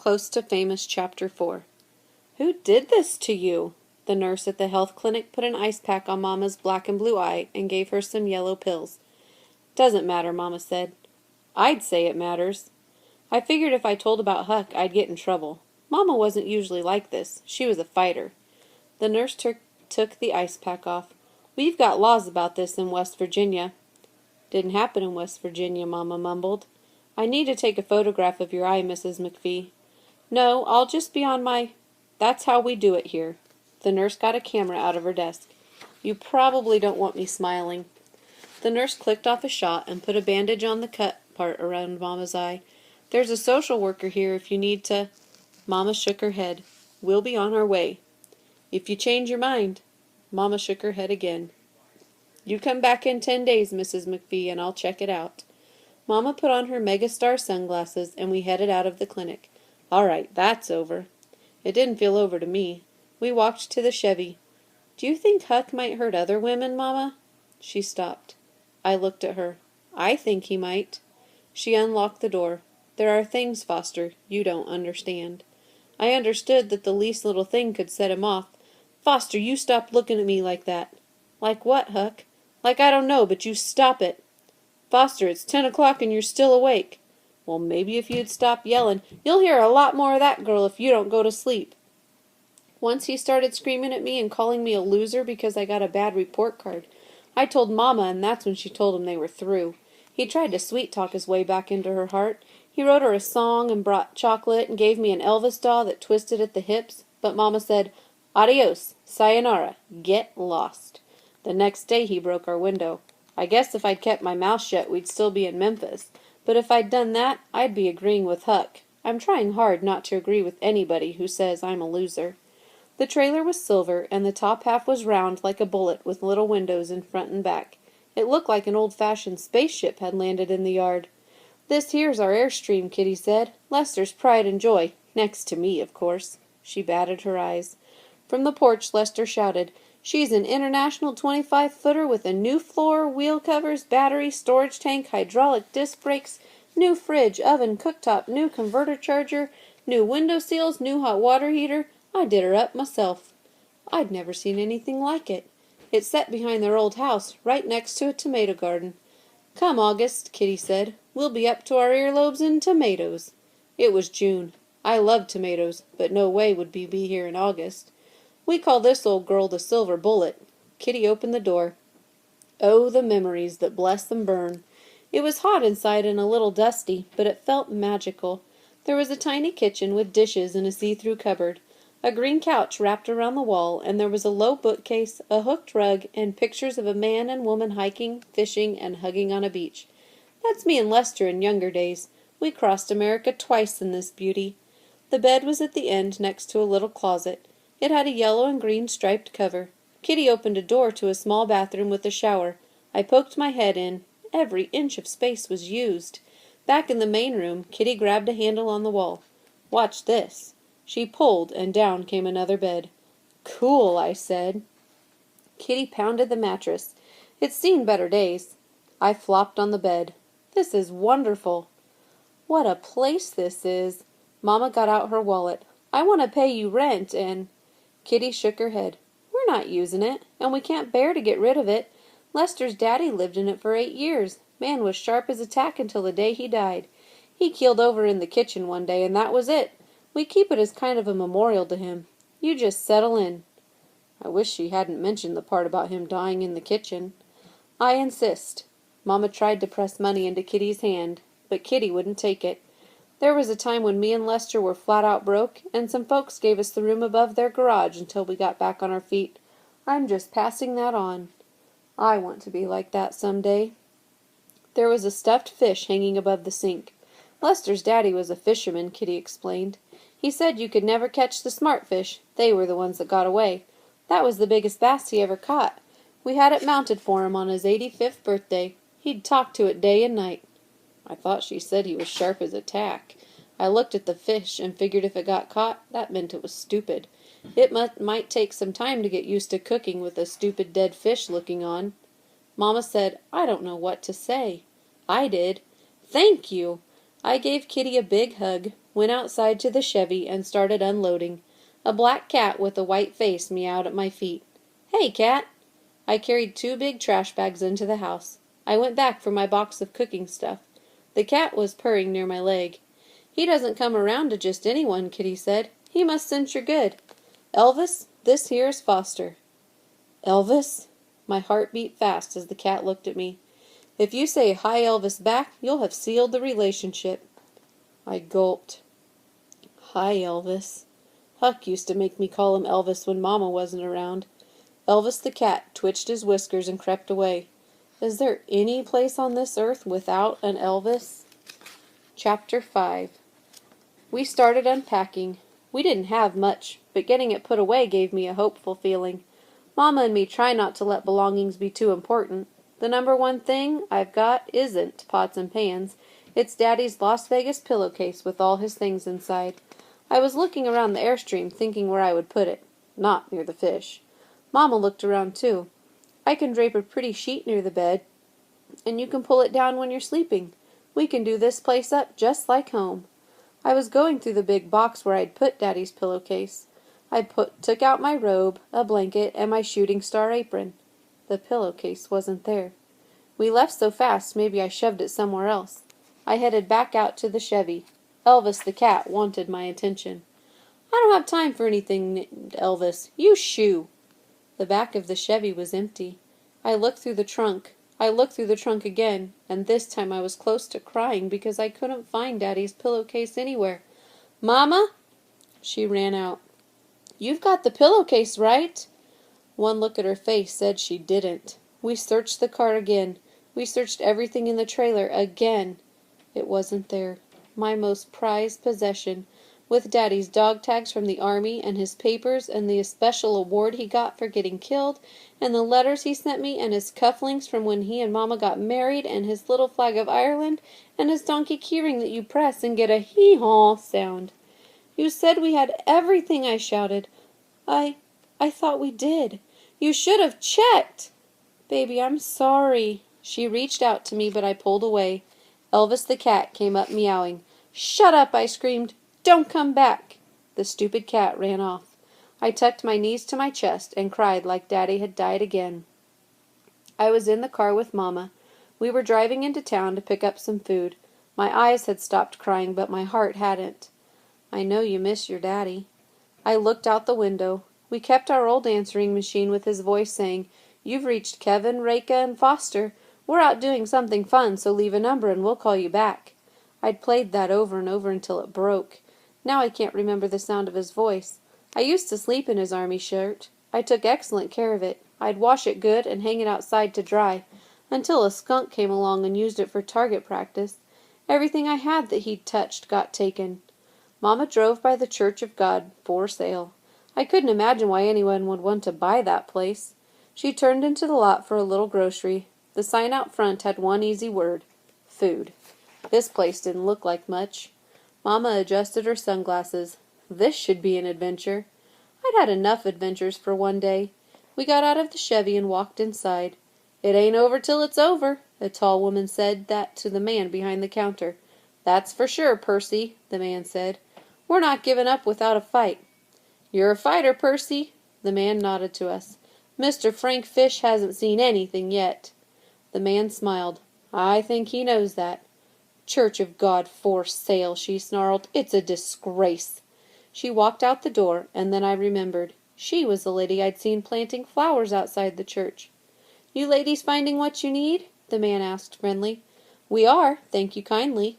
Close to Famous Chapter 4. "Who did this to you?" The nurse at the health clinic put an ice pack on Mama's black and blue eye and gave her some yellow pills. "Doesn't matter," Mama said. "I'd say it matters. I figured if I told about Huck, I'd get in trouble. Mama wasn't usually like this. She was a fighter." The nurse took the ice pack off. "We've got laws about this in West Virginia." "Didn't happen in West Virginia," Mama mumbled. "I need to take a photograph of your eye, Mrs. McPhee." "No, I'll just be on my... That's how we do it here." The nurse got a camera out of her desk. "You probably don't want me smiling." The nurse clicked off a shot and put a bandage on the cut part around Mama's eye. "There's a social worker here if you need to..." Mama shook her head. "We'll be on our way." "If you change your mind..." Mama shook her head again. "You come back in 10 days, Mrs. McPhee, and I'll check it out." Mama put on her Megastar sunglasses, and we headed out of the clinic. "All right, that's over." It didn't feel over to me. We walked to the Chevy. "Do you think Huck might hurt other women, Mama?" She stopped. I looked at her. "I think he might." She unlocked the door. "There are things, Foster, you don't understand." I understood that the least little thing could set him off. "Foster, you stop looking at me like that." "Like what, Huck?" "Like I don't know, but you stop it." "Foster, it's 10 o'clock and you're still awake." "Well, maybe if you'd stop yelling..." "You'll hear a lot more of that girl if you don't go to sleep." Once he started screaming at me and calling me a loser because I got a bad report card. I told Mama, and that's when she told him they were through. He tried to sweet-talk his way back into her heart. He wrote her a song and brought chocolate and gave me an Elvis doll that twisted at the hips, but Mama said, "Adios, sayonara, get lost." The next day he broke our window. I guess if I'd kept my mouth shut we'd still be in Memphis, but if I'd done that, I'd be agreeing with Huck. I'm trying hard not to agree with anybody who says I'm a loser. The trailer was silver, and the top half was round like a bullet with little windows in front and back. It looked like an old-fashioned spaceship had landed in the yard. "This here's our Airstream," Kitty said. "Lester's pride and joy. Next to me, of course." She batted her eyes. From the porch Lester shouted, "She's an international 25-footer with a new floor, wheel covers, battery, storage tank, hydraulic disc brakes, new fridge, oven, cooktop, new converter charger, new window seals, new hot water heater. I did her up myself." I'd never seen anything like it. It set behind their old house, right next to a tomato garden. "Come, August," Kitty said. "We'll be up to our earlobes in tomatoes." It was June. I loved tomatoes, but no way would we be here in August. "We call this old girl the Silver Bullet." Kitty opened the door. Oh, the memories that bless and burn. It was hot inside and a little dusty, but it felt magical. There was a tiny kitchen with dishes and a see-through cupboard. A green couch wrapped around the wall, and there was a low bookcase, a hooked rug, and pictures of a man and woman hiking, fishing, and hugging on a beach. That's me and Lester in younger days. We crossed America twice in this beauty. The bed was at the end next to a little closet. It had a yellow and green striped cover. Kitty opened a door to a small bathroom with a shower. I poked my head in. Every inch of space was used. Back in the main room, Kitty grabbed a handle on the wall. "Watch this." She pulled, and down came another bed. "Cool," I said. Kitty pounded the mattress. It's seen better days. I flopped on the bed. "This is wonderful." "What a place this is." Mama got out her wallet. "I want to pay you rent and..." Kitty shook her head. "We're not using it, and we can't bear to get rid of it. Lester's daddy lived in it for 8 years. Man was sharp as a tack until the day he died. He keeled over in the kitchen one day, and that was it. We keep it as kind of a memorial to him. You just settle in." I wish she hadn't mentioned the part about him dying in the kitchen. "I insist." Mama tried to press money into Kitty's hand, but Kitty wouldn't take it. There was a time when me and Lester were flat out broke, and some folks gave us the room above their garage until we got back on our feet. I'm just passing that on. I want to be like that someday. There was a stuffed fish hanging above the sink. Lester's daddy was a fisherman, Kitty explained. He said you could never catch the smart fish. They were the ones that got away. That was the biggest bass he ever caught. We had it mounted for him on his 85th birthday. He'd talk to it day and night. I thought she said he was sharp as a tack. I looked at the fish and figured if it got caught, that meant it was stupid. It might take some time to get used to cooking with a stupid dead fish looking on. Mama said, "I don't know what to say." I did. "Thank you." I gave Kitty a big hug, went outside to the Chevy, and started unloading. A black cat with a white face meowed at my feet. "Hey, cat!" I carried 2 big trash bags into the house. I went back for my box of cooking stuff. The cat was purring near my leg. "He doesn't come around to just anyone," Kitty said. "He must sense you're good. Elvis, this here is Foster." "Elvis?" My heart beat fast as the cat looked at me. "If you say hi Elvis back, you'll have sealed the relationship." I gulped. "Hi Elvis." Huck used to make me call him Elvis when Mama wasn't around. Elvis the cat twitched his whiskers and crept away. Is there any place on this earth without an Elvis? Chapter 5. We started unpacking. We didn't have much, but getting it put away gave me a hopeful feeling. Mama and me try not to let belongings be too important. The number one thing I've got isn't pots and pans. It's Daddy's Las Vegas pillowcase with all his things inside. I was looking around the Airstream thinking where I would put it. Not near the fish. Mama looked around too. I can drape a pretty sheet near the bed, and you can pull it down when you're sleeping. We can do this place up just like home. I was going through the big box where I'd put Daddy's pillowcase. Took out my robe, a blanket, and my shooting star apron. The pillowcase wasn't there. We left so fast maybe I shoved it somewhere else. I headed back out to the Chevy. Elvis the cat wanted my attention. "I don't have time for anything, Elvis. You shoo." The back of the Chevy was empty. I looked through the trunk. I looked through the trunk again, and this time I was close to crying because I couldn't find Daddy's pillowcase anywhere. "Mama!" She ran out. "You've got the pillowcase, right?" One look at her face said she didn't. We searched the car again. We searched everything in the trailer again. It wasn't there. My most prized possession, with Daddy's dog tags from the army, and his papers, and the special award he got for getting killed, and the letters he sent me, and his cufflinks from when he and Mama got married, and his little flag of Ireland, and his donkey keyring that you press and get a hee-haw sound. "You said we had everything," I shouted. I thought we did. You should have checked." "Baby, I'm sorry." She reached out to me, but I pulled away. Elvis the cat came up meowing. "Shut up," I screamed. "Don't come back." The stupid cat ran off. I tucked my knees to my chest and cried like Daddy had died again. I was in the car with Mama. We were driving into town to pick up some food. My eyes had stopped crying, but my heart hadn't. "I know you miss your Daddy." I looked out the window. We kept our old answering machine with his voice saying, "You've reached Kevin, Reka, and Foster. We're out doing something fun, so leave a number and we'll call you back." I'd played that over and over until it broke. Now I can't remember the sound of his voice. I used to sleep in his army shirt. I took excellent care of it. I'd wash it good and hang it outside to dry, until a skunk came along and used it for target practice. Everything I had that he'd touched got taken. Mama drove by the Church of God, for sale. I couldn't imagine why anyone would want to buy that place. She turned into the lot for a little grocery. The sign out front had one easy word: food. This place didn't look like much. Mama adjusted her sunglasses. This should be an adventure. I'd had enough adventures for one day. We got out of the Chevy and walked inside. "It ain't over till it's over," a tall woman said that to the man behind the counter. "That's for sure, Percy," the man said. "We're not giving up without a fight." "You're a fighter, Percy." The man nodded to us. "Mr. Frank Fish hasn't seen anything yet." The man smiled. "I think he knows that." "Church of God for sale," she snarled. "It's a disgrace." She walked out the door, and then I remembered. She was the lady I'd seen planting flowers outside the church. "You ladies finding what you need?" the man asked friendly. "We are, thank you kindly."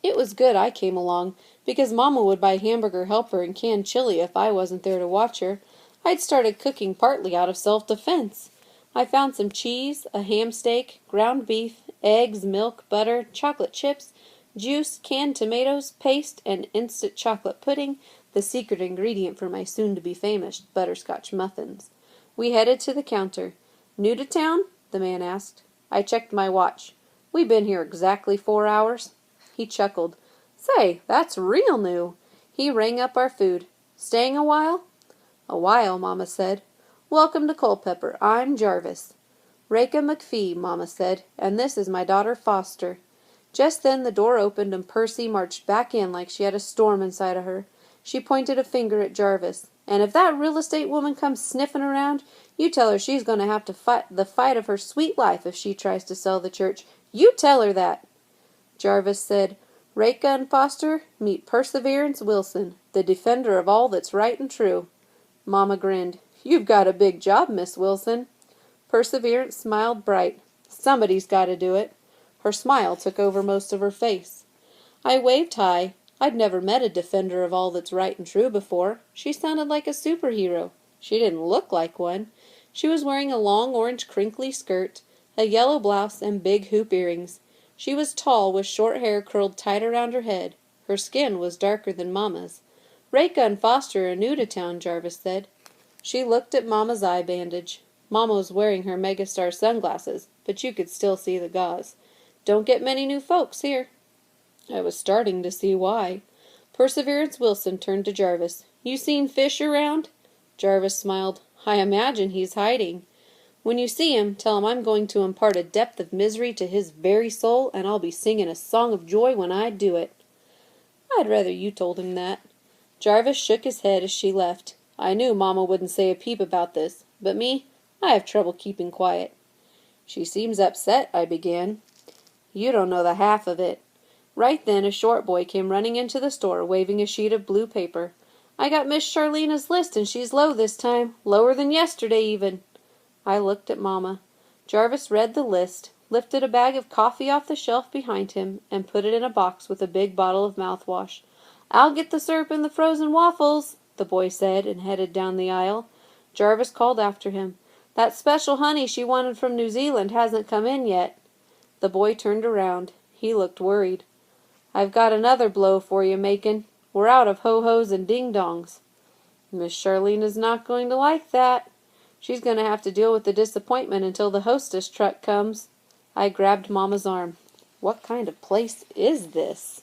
It was good I came along, because Mama would buy hamburger helper and canned chili if I wasn't there to watch her. I'd started cooking partly out of self-defense. I found some cheese, a ham steak, ground beef, eggs, milk, butter, chocolate chips, juice, canned tomatoes, paste, and instant chocolate pudding, the secret ingredient for my soon-to-be-famous butterscotch muffins. We headed to the counter. "New to town?" the man asked. I checked my watch. "We been here exactly 4 hours." He chuckled. "Say, that's real new." He rang up our food. "Staying a while?" "A while," Mama said. "Welcome to Culpeper. I'm Jarvis." "Reka McPhee," Mama said, "and this is my daughter Foster." Just then the door opened and Percy marched back in like she had a storm inside of her. She pointed a finger at Jarvis. "And if that real estate woman comes sniffing around, you tell her she's going to have to fight the fight of her sweet life if she tries to sell the church. You tell her that." Jarvis said, "Rate Gun Foster, meet Perseverance Wilson, the defender of all that's right and true." Mama grinned. "You've got a big job, Miss Wilson." Perseverance smiled bright. "Somebody's got to do it." Her smile took over most of her face. I waved high. I'd never met a defender of all that's right and true before. She sounded like a superhero. She didn't look like one. She was wearing a long orange crinkly skirt, a yellow blouse, and big hoop earrings. She was tall, with short hair curled tight around her head. Her skin was darker than Mama's. "Rate Gun Foster are new to town," Jarvis said. She looked at Mama's eye bandage. Mama was wearing her Megastar sunglasses, but you could still see the gauze. "Don't get many new folks here." I was starting to see why. Perseverance Wilson turned to Jarvis. "You seen Fish around?" Jarvis smiled. "I imagine he's hiding. When you see him, tell him I'm going to impart a depth of misery to his very soul, and I'll be singing a song of joy when I do it." "I'd rather you told him that." Jarvis shook his head as she left. I knew Mama wouldn't say a peep about this, but me, I have trouble keeping quiet. "She seems upset," I began. "You don't know the half of it." Right then a short boy came running into the store, waving a sheet of blue paper. "I got Miss Charlena's list, and she's low this time. Lower than yesterday, even." I looked at Mama. Jarvis read the list, lifted a bag of coffee off the shelf behind him, and put it in a box with a big bottle of mouthwash. "I'll get the syrup and the frozen waffles," the boy said, and headed down the aisle. Jarvis called after him, "That special honey she wanted from New Zealand hasn't come in yet." The boy turned around. He looked worried. "I've got another blow for you, Macon. We're out of ho-hos and ding-dongs." "Miss Charlena's not going to like that. She's going to have to deal with the disappointment until the hostess truck comes." I grabbed Mama's arm. "What kind of place is this?"